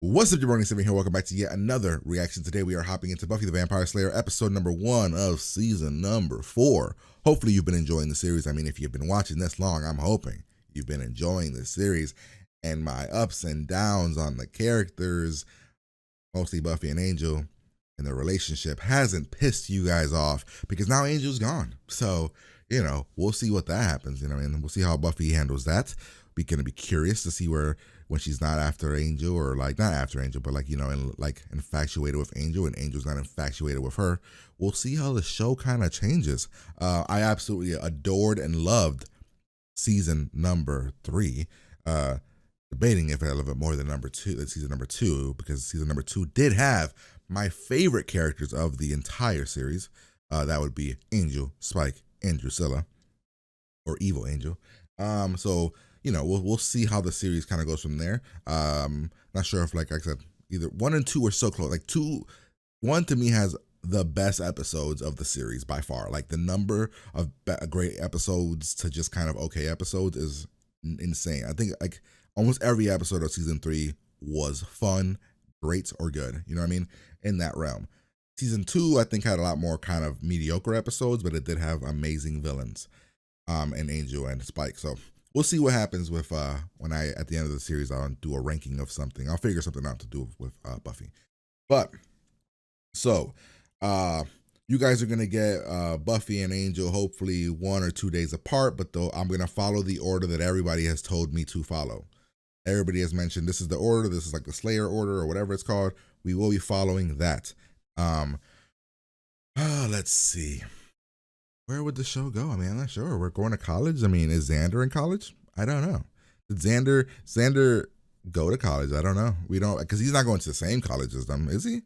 What's up, Jabroni7 here? Welcome back to yet another reaction. Today we are hopping into Buffy the Vampire Slayer, episode number 1 of season number 4. Hopefully you've been enjoying the series. I mean, if you've been watching this long, I'm hoping you've been enjoying the series and my ups and downs on the characters, mostly Buffy and Angel, and the relationship hasn't pissed you guys off because now Angel's gone. So, we'll see what that happens. And we'll see how Buffy handles that. We're going to be curious to see where when she's not after Angel, or like not after Angel, but infatuated with Angel, and Angel's not infatuated with her. We'll see how the show kind of changes. I absolutely adored and loved season number 3. Debating if I love it more than season number 2, because season number 2 did have my favorite characters of the entire series. That would be Angel, Spike, and Drusilla, or Evil Angel. So we'll see how the series kind of goes from there. Not sure if, like I said, either 1 and 2 are so close. Like 1 to me has the best episodes of the series by far. Like the number of great episodes to just kind of okay episodes is insane. I think like almost every episode of season 3 was fun, great, or good. You know what I mean? In that realm. Season 2, I think, had a lot more kind of mediocre episodes, but it did have amazing villains, and Angel and Spike. So we'll see what happens with when at the end of the series, I'll do a ranking of something. I'll figure something out to do with Buffy. But so you guys are gonna get Buffy and Angel hopefully 1 or 2 days apart, but though I'm gonna follow the order that everybody has told me to follow. Everybody has mentioned this is the order, this is like the Slayer order or whatever it's called. We will be following that. Let's see. Where would the show go? I mean, I'm not sure. We're going to college. I mean, is Xander in college? I don't know. Did Xander go to college? I don't know. We don't, because he's not going to the same college as them, is he?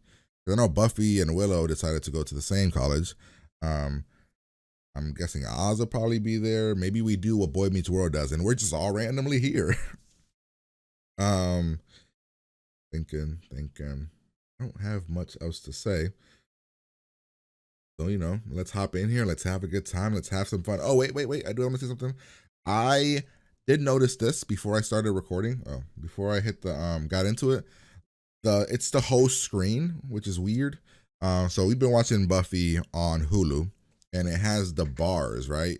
I know Buffy and Willow decided to go to the same college. I'm guessing Oz will probably be there. Maybe we do what Boy Meets World does, and we're just all randomly here. Thinking. I don't have much else to say. So, let's hop in here. Let's have a good time. Let's have some fun. Oh, wait. I do want to say something. I did notice this before I started recording. Oh, before I hit the, got into it. It's the host screen, which is weird. So we've been watching Buffy on Hulu, and it has the bars, right?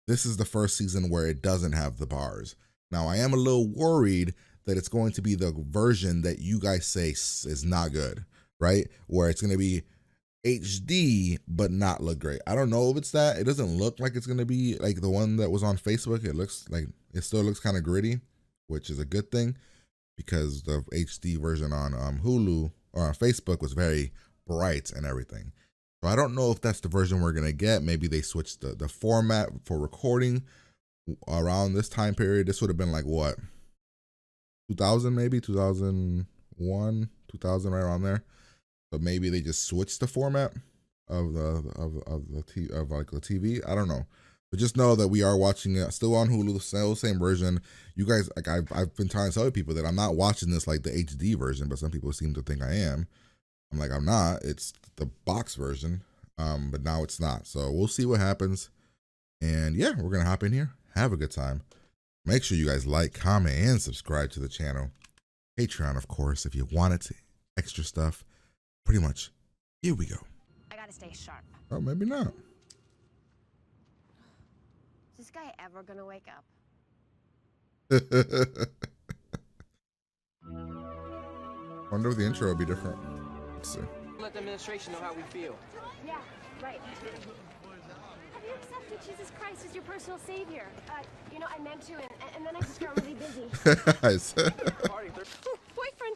This is the first season where it doesn't have the bars. Now, I am a little worried that it's going to be the version that you guys say is not good, right? Where it's going to be HD but not look great. I don't know if it's that. It doesn't look like it's going to be like the one that was on Facebook. It looks like it still looks kind of gritty, which is a good thing because the HD version on Hulu or on Facebook was very bright and everything. So I don't know if that's the version we're going to get. Maybe they switched the format for recording around this time period. This would have been like what, 2000, maybe 2001, 2000, right around there. But maybe they just switched the format of the TV. I don't know, but just know that we are watching it still on Hulu, still same version. You guys, like I've been trying to tell people that I'm not watching this like the HD version, but some people seem to think I am. I'm like, I'm not. It's the box version, but now it's not. So we'll see what happens. And yeah, we're gonna hop in here, have a good time. Make sure you guys like, comment, and subscribe to the channel. Patreon, of course, if you want it. Extra stuff. Pretty much. Here we go. I gotta stay sharp. Oh, maybe not. Is this guy ever gonna wake up? Wonder if the intro will be different. Let's see. Let the administration know how we feel. Yeah, right. Have you accepted Jesus Christ as your personal savior? I meant to, and then I just got really busy. Boyfriend.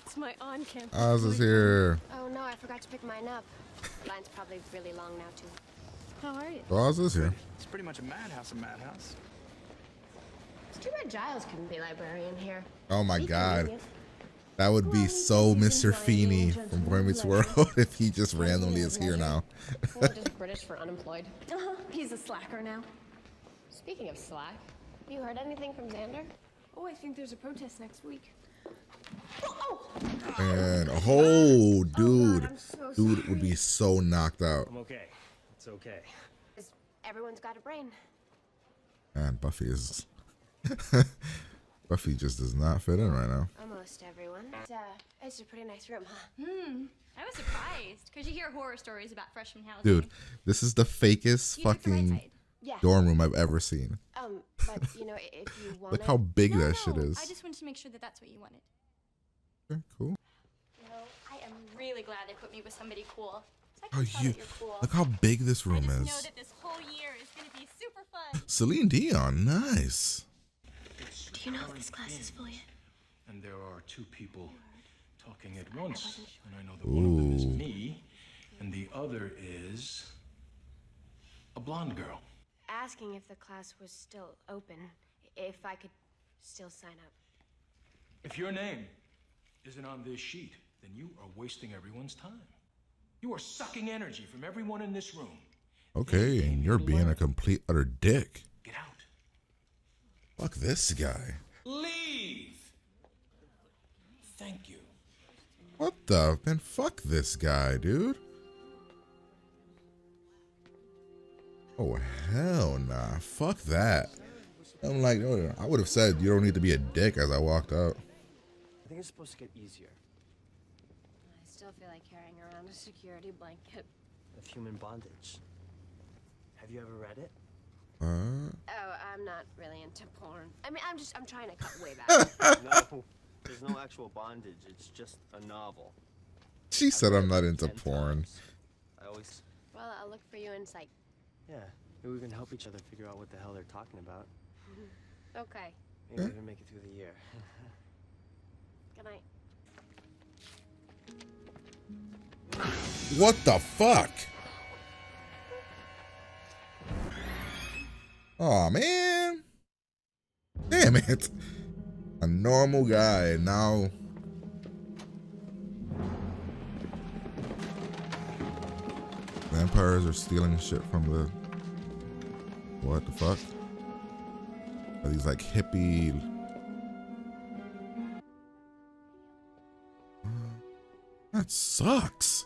It's my on-campus. Oz is here. Oh no, I forgot to pick mine up. The line's probably really long now too. How are you? Oz is here. It's pretty much a madhouse. It's too bad Giles couldn't be librarian here. Oh my He God. convenient. That would be Well, so he's Mr. enjoying Feeney the from entrance Boy of Meets the World if he just randomly is here now. Or just British for unemployed. He's a slacker now. Speaking of slack, you heard anything from Xander? Oh, I think there's a protest next week. And oh, dude, I'm so dude sorry. would be so knocked out. I'm okay. It's okay. Everyone's got a brain. Man, Buffy is Buffy just does not fit in right now. Almost everyone. It's a pretty nice room, huh? I was surprised because you hear horror stories about freshman housing. Dude, this is the fakest You took the right fucking side. Yeah. dorm room I've ever seen. But you know, if you want Look how big No, that shit no, is. I just wanted to make sure that that's what you wanted. Okay, cool. You know, I am really glad they put me with somebody cool. So I Oh, can tell that you're cool. look how big this I room just know is. that this whole year is going to be super fun. Celine Dion, nice. Do you know if this class is for you? And there are two people talking at once. And I know that one of them is me, and the other is a blonde girl. Asking if the class was still open, if I could still sign up. If your name isn't on this sheet, then you are wasting everyone's time. You are sucking energy from everyone in this room. Okay, and you're being a complete utter dick. Get out. Fuck this guy. Leave. Thank you. What the? Man, fuck this guy, dude. Oh, hell nah. Fuck that. I'm like, oh, I would have said you don't need to be a dick as I walked out. I think it's supposed to get easier. I still feel like carrying around a security blanket. Of human bondage. Have you ever read it? Oh, I'm not really into porn. I mean, I'm trying to cut way back. No, there's no actual bondage. It's just a novel. She said I'm not read it into 10 porn. times. I always, Well, I'll look for you in psych. yeah. Maybe we can help each other figure out what the hell they're talking about. Okay. Maybe even make it through the year. Good night. What the fuck? Oh man. Damn it. A normal guy now. Vampires are stealing shit from the. What the fuck? Are these like hippie? That sucks.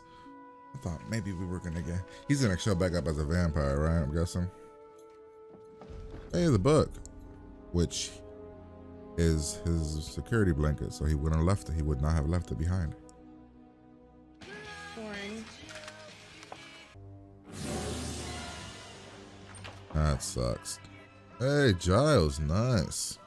I thought maybe we were gonna get. He's gonna show back up as a vampire, right? I'm guessing. Hey, the book, which is his security blanket, so he wouldn't have left it. He would not have left it behind. Orange. That sucks. Hey, Giles, nice.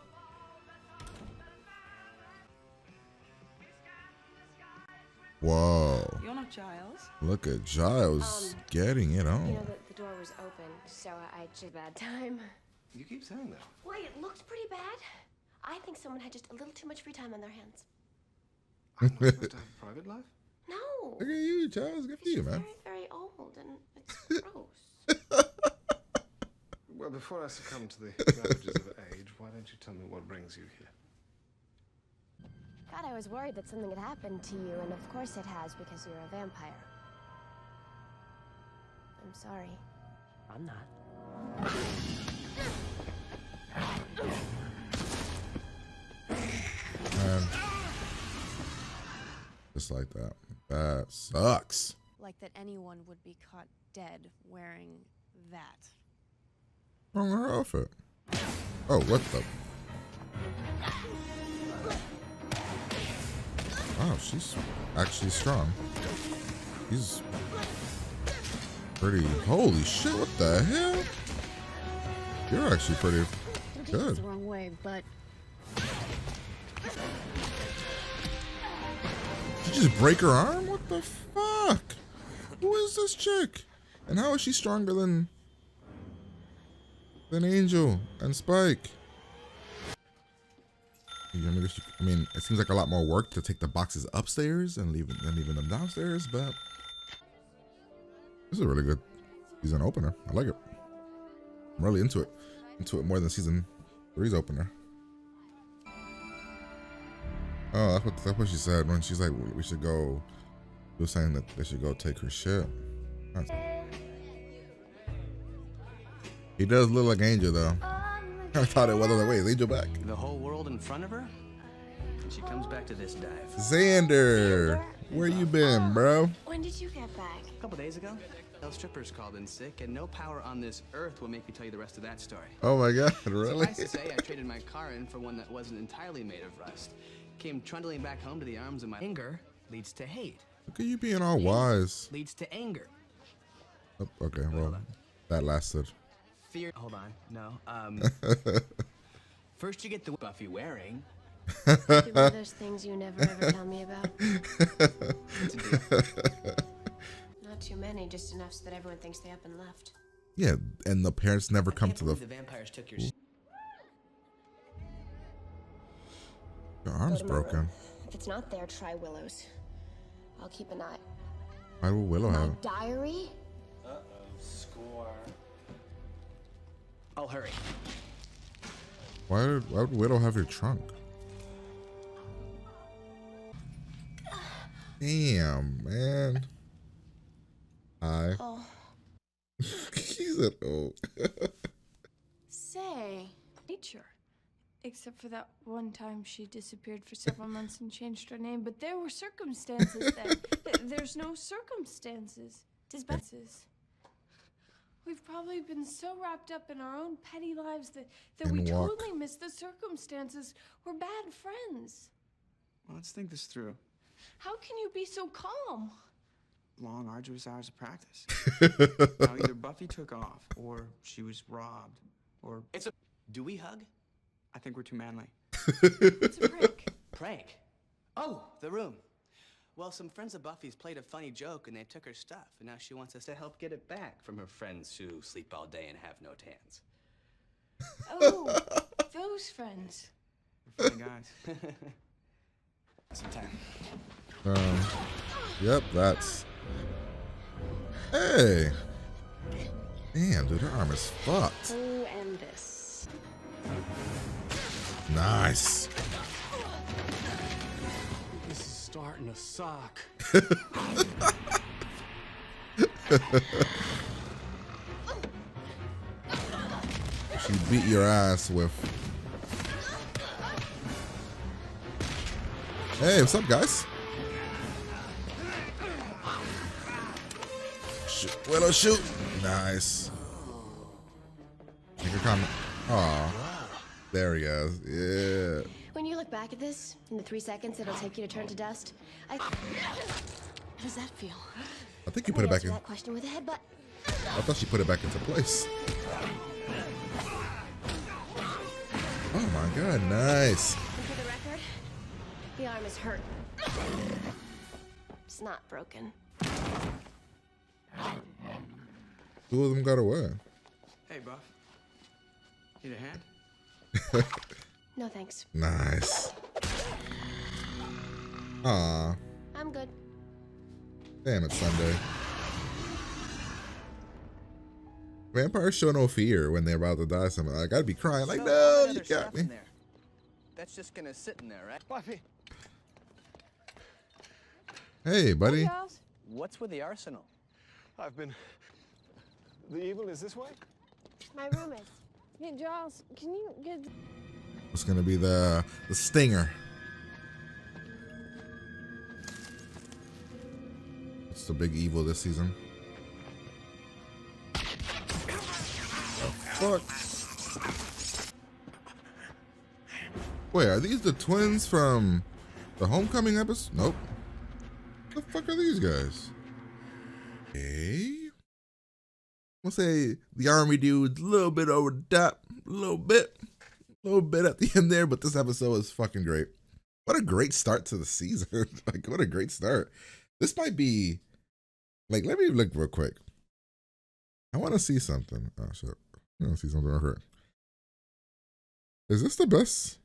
Whoa. You're not Giles. Look at Giles getting it You on. know that the door was open, so I took a bad time. You keep saying that. Why, it looked pretty bad. I think someone had just a little too much free time on their hands. I'm not supposed to have a private life? No. Look at you, Giles. Good for you, You're man. very, very old, and it's gross. Well, before I succumb to the ravages of age, why don't you tell me what brings you here? God, I was worried that something had happened to you, and of course it has because you're a vampire. I'm sorry. I'm not. Man. Just like that. That sucks. Like that anyone would be caught dead wearing that. Wrong with her outfit. Oh, what the? Wow, she's actually strong. He's pretty. Holy shit! What the hell? You're actually pretty It's good. the wrong way, but Did you just break her arm? What the fuck? Who is this chick? And how is she stronger than Angel and Spike? I mean, it seems like a lot more work to take the boxes upstairs and leaving them downstairs, but this is a really good season opener. I like it. I'm really into it. Into it more than season 3's opener. Oh, that's what she said when she's like, we should go. She was saying that they should go take her shit. Nice. He does look like Angel though. I thought it was. I was like, wait, is Angel back? The whole world in front of her? And she comes back to this dive. Xander, where you been, bro? When did you get back? A couple days ago. strippers called in sick, and no power on this earth will make me tell you the rest of that story. Oh my God, really? Suffice to say, I traded my car in for one that wasn't entirely made of rust. Came trundling back home to the arms of my anger leads to hate. Look at you being all wise. Leads to anger. Oh, okay, well, that lasted. Fear. Hold on. No. First you get the Buffy wearing. One of those things you never ever tell me about. It's a deal. Not too many, just enough so that everyone thinks they up and left. Yeah, and the parents never I come can't to the. believe the vampires took your. Your arm's Go to my room. broken. If it's not there, try Willow's. I'll keep an eye. Why would Willow My have it? diary? Score. I'll hurry. Why would Widow have your trunk? Damn, man. Hi. Oh, He said, oh. say, nature. Except for that one time she disappeared for several months and changed her name. But there were circumstances then. There's no circumstances. Dispenses. We've probably been so wrapped up in our own petty lives that we And walk. totally miss the circumstances. We're bad friends. Well, let's think this through. How can you be so calm? Long, arduous hours of practice. Now, either Buffy took off, or she was robbed, or It's a. Do we hug? I think we're too manly. It's a prank. Prank. Oh, the room. Well, some friends of Buffy's played a funny joke and they took her stuff, and now she wants us to help get it back from her friends who sleep all day and have no tans. Oh, those friends. We're funny guys. Sometime. Yep, that's. Hey. Damn, dude, her arm is fucked. Oh, and this. Nice. This is starting to suck. She beat your ass with. Hey, what's up, guys? Shoot. Willow, shoot. Nice. Make a comment. Aw. There he goes. Yeah. When you look back at this, in the 3 seconds it'll take you to turn to dust, how does that feel? I think you put it back Answer in. that question with a headbutt. I thought she put it back into place. Oh my God, nice. And for the record, the arm is hurt. It's not broken. Two of them got away. Hey, Buff. Need a hand? No thanks. Nice. Aw. I'm good. Damn, it's Sunday. Vampires show no fear when they're about to die. Something like, I'd be crying like, no, you got me. That's just gonna sit in there, right? Buffy. Hey, buddy. Charles? What's with the arsenal? I've been. The evil is this way? My room is. Hey, Giles, can you get... It's gonna be the stinger. It's the big evil this season. Fuck. Wait, are these the twins from the Homecoming episode? Nope. What the fuck are these guys? Hey. I'm gonna say the army dude's a little bit over the top, a little bit at the end there, but this episode is fucking great. What a great start to the season. Like, what a great start. This might be, like, let me look real quick. I want to see something. Oh, shit. I want to see something real quick. Is this the best?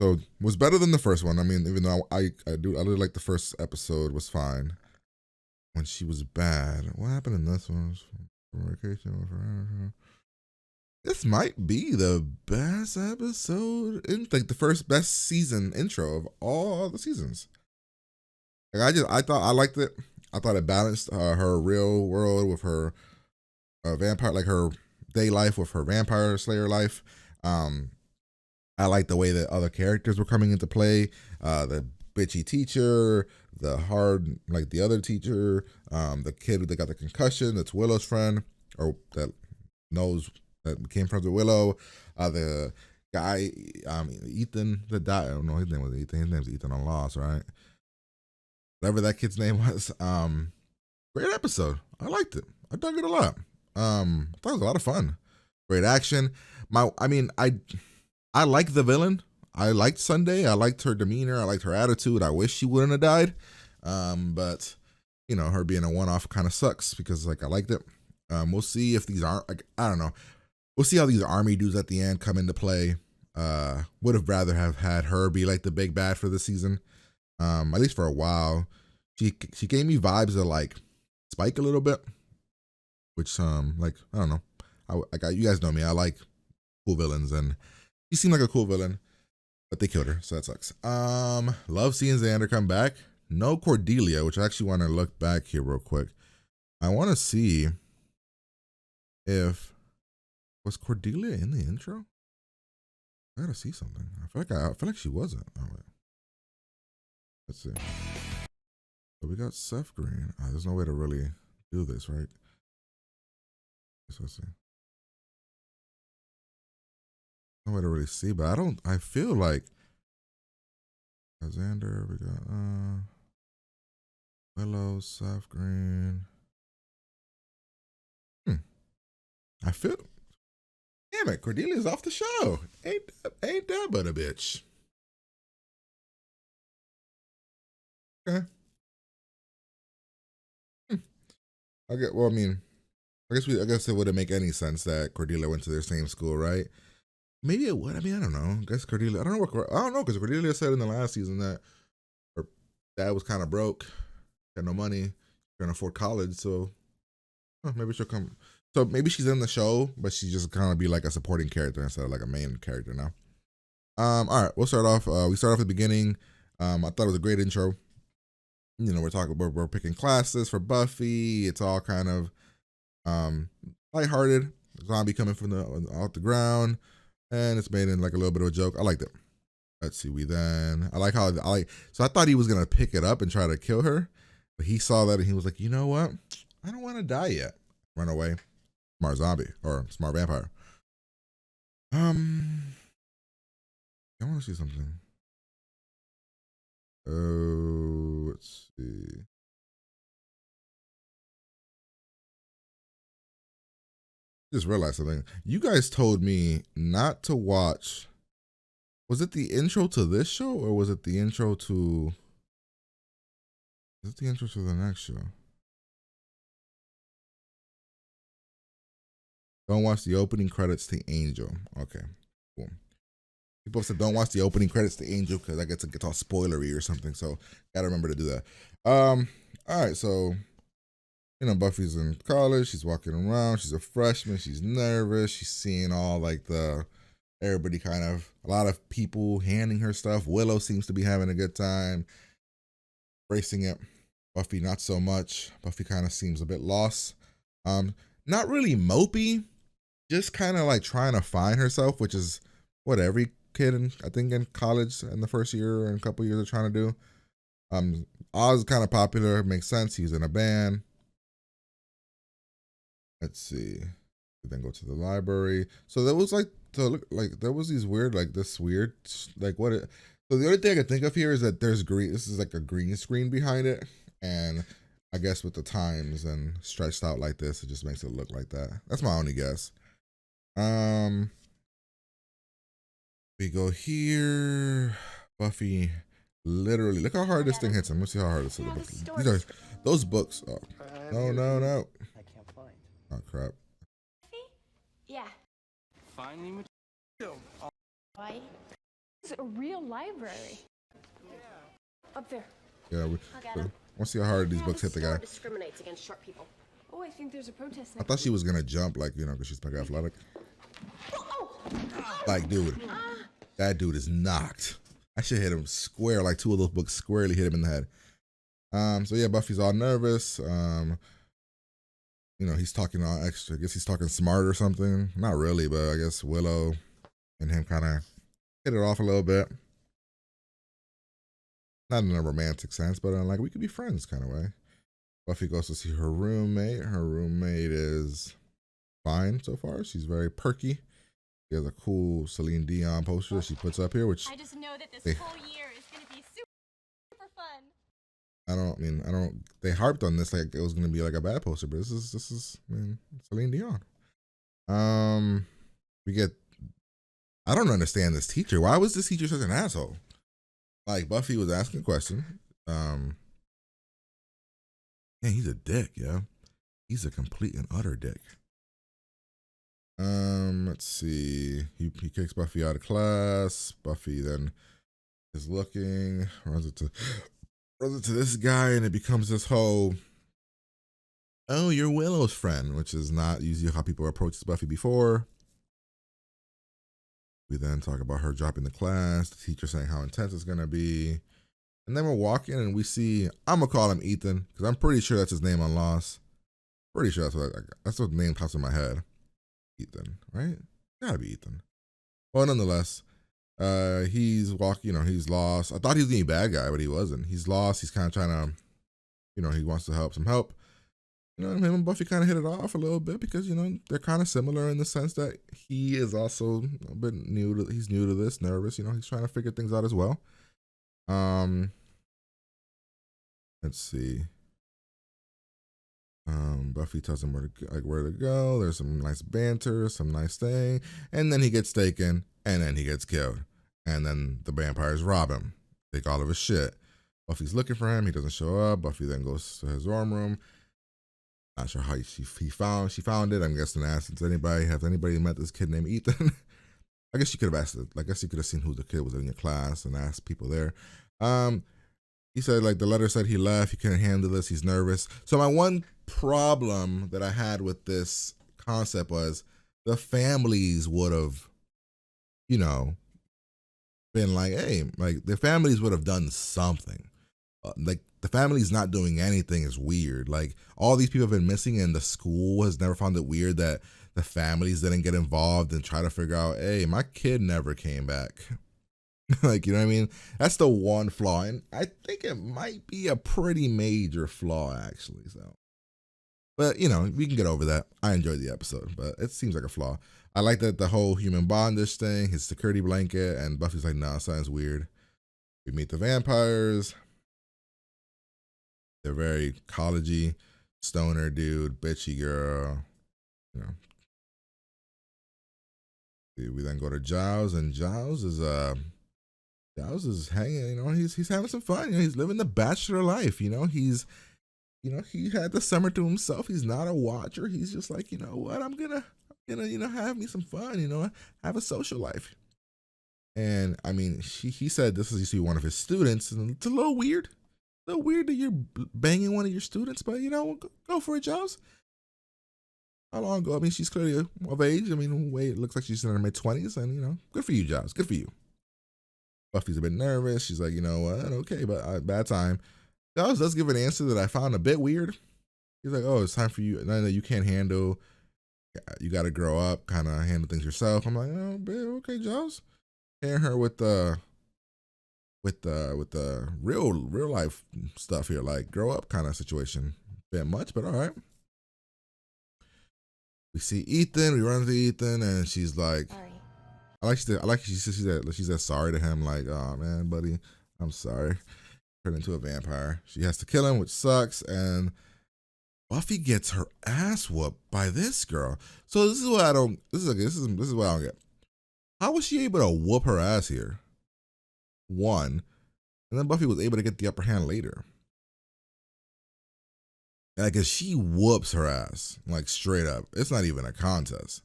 So, it was better than the first one. I mean, even though I really like the first episode was fine. When she was bad. What happened in this one? Vacation with her. This might be the best episode in, like, the first best season intro of all the seasons. Like, I thought I liked it. I thought it balanced her real world with her vampire, like her day life with her vampire slayer life. I liked the way that other characters were coming into play. The bitchy teacher, the hard, like the other teacher, the kid that got the concussion, that's Willow's friend, or that knows, that became friends with Willow, the guy, Ethan, that died. I don't know, his name was Ethan. His name's Ethan on Lost, right? Whatever that kid's name was. Great episode. I liked it. I dug it a lot. I thought it was a lot of fun. Great action. I like the villain. I liked Sunday. I liked her demeanor. I liked her attitude. I wish she wouldn't have died. But you know, her being a one-off kind of sucks because like I liked it. We'll see if these aren't, like, I don't know. We'll see how these army dudes at the end come into play. Would have rather have had her be like the big bad for the season. At least for a while. She gave me vibes of like Spike a little bit, which like I don't know. You guys know me. I like cool villains, and she seemed like a cool villain, but they killed her, so that sucks. Love seeing Xander come back. No Cordelia, which I actually want to look back here real quick. I want to see if was Cordelia in the intro. I gotta see something. I feel like she wasn't. Oh wait. Let's see. So we got Seth Green. There's no way to really do this, right? Let's see. No way to really see, but I feel like Xander, we got Willow, Seth Green. I feel, damn it, Cordelia's off the show. Ain't that but a bitch. Okay. Well, I mean, I guess it wouldn't make any sense that Cordelia went to their same school, right? Maybe it would. I mean, I don't know. I guess Cordelia. I don't know because Cordelia said in the last season that her dad was kind of broke, had no money, couldn't afford college, so maybe she'll come. So maybe she's in the show, but she just kind of be like a supporting character instead of like a main character now. All right, we'll start off. We start off at the beginning. I thought it was a great intro. You know, we're picking classes for Buffy. It's all kind of lighthearted. Zombie coming from out the ground, and it's made in like a little bit of a joke. I liked it. Let's see. So I thought he was gonna pick it up and try to kill her, but he saw that and he was like, you know what? I don't want to die yet. Run away. Smart zombie or smart vampire. I want to see something. Oh, let's see. Just realized something. You guys told me not to watch. Was it the intro to this show or was it the intro to? Is it the intro to the next show? Don't watch the opening credits to Angel. Okay, cool. People said don't watch the opening credits to Angel because I guess it gets all spoilery or something. So gotta remember to do that. All right, so you know, Buffy's in college. She's walking around. She's a freshman. She's nervous. She's seeing all like everybody kind of, a lot of people handing her stuff. Willow seems to be having a good time, embracing it. Buffy, not so much. Buffy kind of seems a bit lost. Not really mopey, just kind of like trying to find herself, which is what every kid I think in college in the first year and a couple years are trying to do. Oz is kind of popular. Makes sense. He was in a band. Let's see. Then go to the library. So there was there was these weird, what it. So the only thing I can think of here is that there's green. This is like a green screen behind it, and I guess with the times and stretched out like this, it just makes it look like that. That's my only guess. We go here. Buffy, literally, look how hard this thing hits him. Let's see how hard this is. These are those books. Oh, no. I can't find. Oh crap. Yeah. Finally, Why? It's a real library. Up there. Yeah, we got him. want to see how hard these books hit the guy. Discriminates against short people. Oh, I think there's a protest I next thought she was gonna jump, like, you know, because she's like athletic. Like, dude, that dude is knocked. I should hit him square, like 2 of those books squarely hit him in the head. So yeah, Buffy's all nervous. You know, he's talking all extra. I guess he's talking smart or something. Not really, but I guess Willow and him kind of hit it off a little bit. Not in a romantic sense, but in like we could be friends kind of way. Buffy goes to see her roommate. Her roommate is fine so far. She's very perky. She has a cool Celine Dion poster that she puts up here, which I just know that this whole year is going to be super fun. I don't. They harped on this like it was gonna be like a bad poster, but this is, Celine Dion. We get. I don't understand this teacher. Why was this teacher such an asshole? Like Buffy was asking a question. Man, he's a dick, yeah. He's a complete and utter dick. Let's see. He kicks Buffy out of class. Buffy then is looking, runs into this guy, and it becomes this whole, oh, you're Willow's friend, which is not usually how people approach Buffy before. We then talk about her dropping the class, the teacher saying how intense it's gonna be. And then we're walking and we see, I'm gonna call him Ethan, because I'm pretty sure that's his name on Lost. Pretty sure that's what the name pops in my head. Ethan, right? Gotta be Ethan. Well, nonetheless, he's walking, he's lost. I thought he was gonna be a bad guy, but he wasn't. He's lost. He's kind of trying to, he wants to help some help. Him and Buffy kind of hit it off a little bit because, they're kind of similar in the sense that he is also a bit he's new to this, nervous, he's trying to figure things out as well. Let's see. Buffy tells him where to go. There's some nice banter, some nice thing, and then he gets taken, and then he gets killed, and then the vampires rob him, take all of his shit. Buffy's looking for him. He doesn't show up. Buffy then goes to his dorm room. Not sure how she found it. I'm guessing has anybody met this kid named Ethan? I guess she could have asked it. I guess you could have seen who the kid was in your class and asked people there. He said, the letter said he left. He couldn't handle this. He's nervous. So my one problem that I had with this concept was the families would have, been like, hey, the families would have done something. The family's not doing anything is weird. All these people have been missing, and the school has never found it weird that the families didn't get involved and try to figure out, hey, my kid never came back. You know what I mean? That's the one flaw, and I think it might be a pretty major flaw, actually. So, but we can get over that. I enjoyed the episode, but it seems like a flaw. I like that the whole human bondage thing, his security blanket, and Buffy's like, nah, sounds weird. We meet the vampires. They're very collegey, stoner dude, bitchy girl. We then go to Giles, and Giles is hanging. He's having some fun. He's living the bachelor life. He's he had the summer to himself. He's not a watcher. He's just like, what, I'm gonna have me some fun. Have a social life. And I mean, he said this is usually one of his students, and it's a little weird. A little weird that you're banging one of your students, but go for it, Giles. How long ago? I mean, she's clearly of age. I mean, it looks like she's in her mid-20s, and good for you, Giles. Good for you. Buffy's a bit nervous. She's like, what? Okay, but bad time. Giles does give an answer that I found a bit weird. He's like, oh, it's time for you. Nothing that you can't handle. You got to grow up, kind of handle things yourself. I'm like, oh, babe, okay, Giles. Pairing her with the real life stuff here, grow up kind of situation. Bit much, but all right. We see Ethan. We run into Ethan, and she's like, sorry. She said sorry to him, like, oh man, buddy, I'm sorry. Turned into a vampire. She has to kill him, which sucks, and Buffy gets her ass whooped by this girl. So this is what I don't. This is what I don't get. How was she able to whoop her ass here? One, and then Buffy was able to get the upper hand later. Cause she whoops her ass, straight up. It's not even a contest.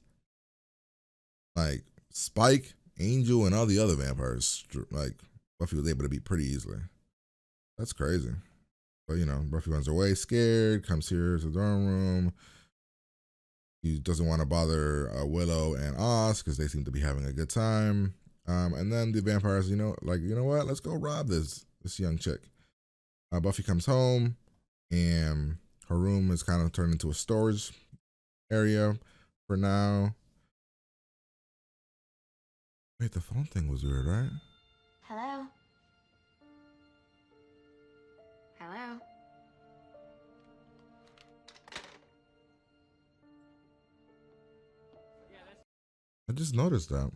Spike, Angel, and all the other vampires, Buffy was able to beat pretty easily. That's crazy. But Buffy runs away scared, comes here to the dorm room. He doesn't want to bother Willow and Oz because they seem to be having a good time. And then the vampires, you know what? Let's go rob this young chick. Buffy comes home, and her room is kind of turned into a storage area for now. Wait, the phone thing was weird, right? Hello? I just noticed that.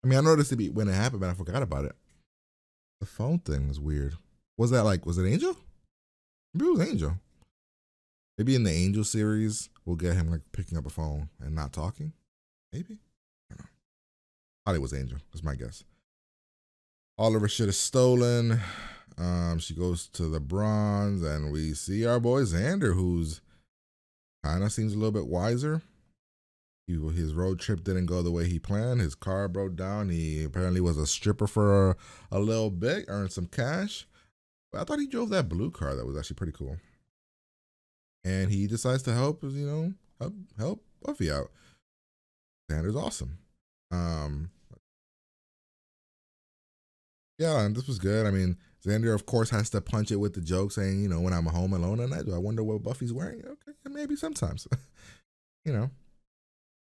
I mean, I noticed it when it happened, but I forgot about it. The phone thing is weird. Was that like, was it Angel? Maybe it was Angel. Maybe in the Angel series, we'll get him like picking up a phone and not talking. Maybe? I don't know. Probably was Angel. That's my guess. All of her shit is stolen. She goes to the bronze, and we see our boy Xander, who's kind of seems a little bit wiser. His road trip didn't go the way he planned. His car broke down. He apparently was a stripper for a little bit, earned some cash. But I thought he drove that blue car that was actually pretty cool. And he decides to help Buffy out. Xander's awesome. Yeah, and this was good. I mean, Xander, of course, has to punch it with the joke saying, when I'm home alone at night, do I wonder what Buffy's wearing? Okay, maybe sometimes.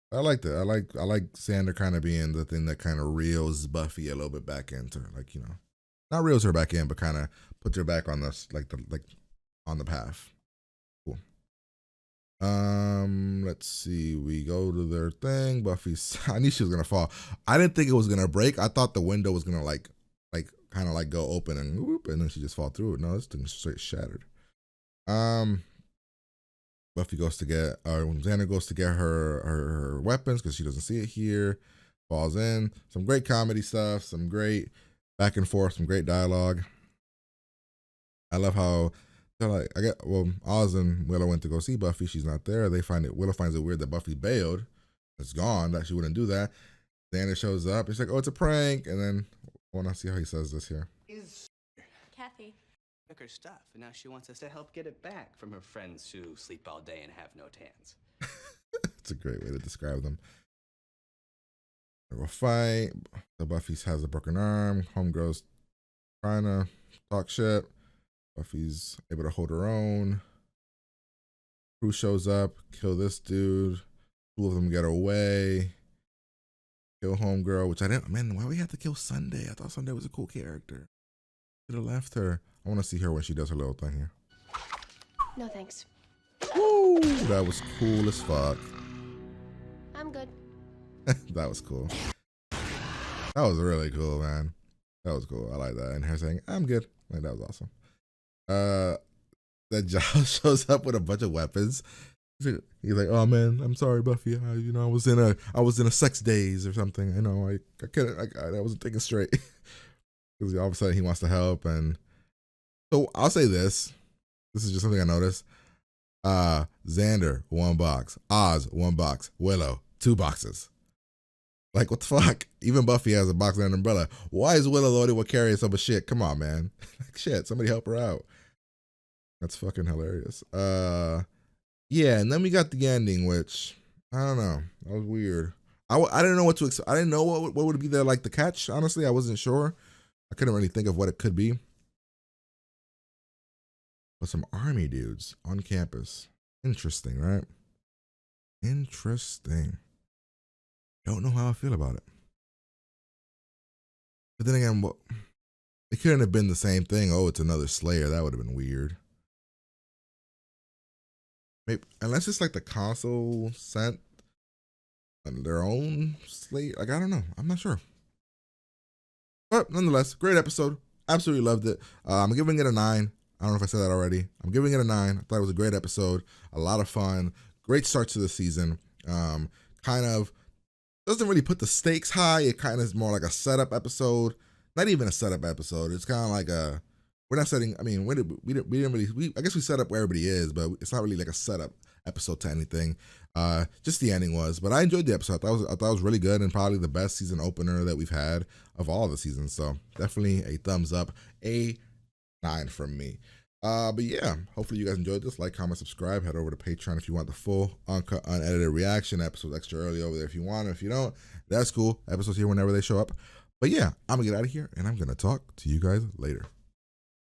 I like that. I like Xander kind of being the thing that kind of reels Buffy a little bit back into her, like, not reels her back in, but kind of puts her back on on the path. Cool. Let's see. We go to their thing. Buffy's. I knew she was gonna fall. I didn't think it was gonna break. I thought the window was gonna kind of go open and whoop, and then she just fall through it. No, this thing's straight shattered. Buffy goes to get, Xander goes to get her weapons because she doesn't see it here. Falls in. Some great comedy stuff. Some great back and forth. Some great dialogue. I love how they're like, Oz and Willow went to go see Buffy. She's not there. Willow finds it weird that Buffy bailed. It's gone. That she wouldn't do that. Xander shows up. He's like, oh, it's a prank. And then I want to see how he says this here. Kathy. Took her stuff, and now she wants us to help get it back from her friends who sleep all day and have no tans. It's a great way to describe them. They will fight. So Buffy has a broken arm. Homegirl's trying to talk shit. Buffy's able to hold her own. Crew shows up, kill this dude. Two of them get away. Kill Homegirl, which I didn't. Man, why we have to kill Sunday? I thought Sunday was a cool character. Should have left her. I want to see her when she does her little thing here. No thanks. Woo! That was cool as fuck. I'm good. That was cool. That was really cool, man. That was cool. I like that. And her saying, I'm good. Like, that was awesome. That Giles shows up with a bunch of weapons. He's like, oh man, I'm sorry, Buffy. I was in a sex daze or something. I couldn't. I wasn't thinking straight. Because all of a sudden he wants to help, and so I'll say this. This is just something I noticed. Xander, 1 box. Oz, 1 box. Willow, 2 boxes. Like, what the fuck? Even Buffy has a box and an umbrella. Why is Willow the only one carrying so much shit? Come on, man. Shit, somebody help her out. That's fucking hilarious. Yeah, and then we got the ending, which, I don't know. That was weird. I didn't know what to expect. I didn't know what would be the catch, honestly. I wasn't sure. I couldn't really think of what it could be. But some army dudes on campus. Interesting, right? Interesting. Don't know how I feel about it. But then again, it couldn't have been the same thing. Oh, it's another Slayer. That would have been weird. Maybe, unless it's like the console sent their own Slayer. Like, I don't know. I'm not sure. But nonetheless, great episode. Absolutely loved it. I'm giving it a 9. I don't know if I said that already. I'm giving it a 9. I thought it was a great episode. A lot of fun. Great start to the season. Kind of doesn't really put the stakes high. It kind of is more like a setup episode. Not even a setup episode. It's kind of like we're not setting. I mean, we didn't really. I guess we set up where everybody is, but it's not really like a setup episode to anything. Just the ending was. But I enjoyed the episode. I thought it was really good and probably the best season opener that we've had of all the seasons. So definitely a thumbs up. A 9 from me. But yeah, hopefully you guys enjoyed this. Like, comment, subscribe. Head over to Patreon if you want the full uncut, unedited reaction. Episodes extra early over there if you want. If you don't, that's cool. Episodes here whenever they show up. But yeah, I'm gonna get out of here and I'm gonna talk to you guys later.